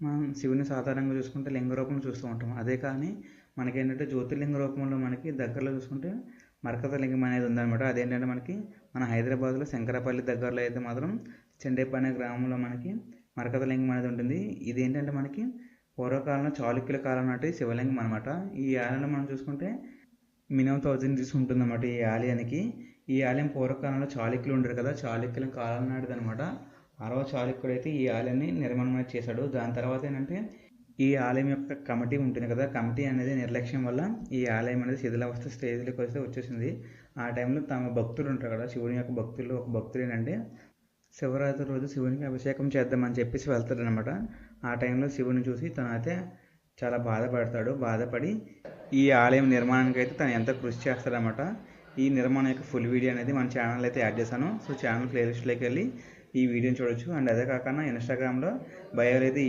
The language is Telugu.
మనం శివుని సాధారణంగా చూసుకుంటే లింగ రూపంలో చూస్తూ ఉంటాం. అదే కానీ మనకేంటంటే జ్యోతిర్లింగ రూపంలో మనకి దగ్గరలో చూసుకుంటే మరకత లింగం అనేది ఉందన్నమాట. అదేంటంటే మనకి మన హైదరాబాద్లో శంకరపల్లి దగ్గరలో అయితే మాత్రం చెండేపల్లి అనే గ్రామంలో మనకి మరకత లింగం అనేది ఉంటుంది. ఇదేంటంటే మనకి పూర్వకాలంలో చాళుక్యుల కాలం నాటి శివలింగం అనమాట. ఈ ఆలయంలో మనం చూసుకుంటే మినిమం 1000 రూపీస్ ఉంటుందన్నమాట ఈ ఆలయానికి. ఈ ఆలయం పూర్వకాలంలో చాళుక్యులు ఉండరు కదా, చాళుక్యుల కాలం నాటిది అనమాట. 6వ చాళుక్యుడు అయితే ఈ ఆలయాన్ని నిర్మాణం అనేది చేశాడు. దాని తర్వాత ఏంటంటే ఈ ఆలయం యొక్క కమిటీ ఉంటుంది కదా, కమిటీ అనేది నిర్లక్ష్యం వల్ల ఈ ఆలయం అనేది శిథిలావస్థ స్టేజ్లోకి వస్తే వచ్చేసింది. ఆ టైంలో తమ భక్తులు ఉంటారు కదా, శివుని యొక్క భక్తులు ఒక భక్తులు ఏంటంటే శివరాత్రి రోజు శివునికి అభిషేకం చేద్దామని చెప్పేసి వెళ్తాడనమాట. ఆ టైంలో శివుని చూసి తను అయితే చాలా బాధపడతాడు. బాధపడి ఈ ఆలయం నిర్మాణానికి అయితే తను ఎంతో కృషి చేస్తాడనమాట. ఈ నిర్మాణం యొక్క ఫుల్ వీడియో అనేది మన ఛానల్ అయితే యాడ్ చేశాను. సో ఛానల్ ప్లేలిస్ట్లోకి వెళ్ళి ఈ వీడియోని చూడొచ్చు. అండ్ అదే కాకుండా ఇన్స్టాగ్రామ్లో బయోలో అయితే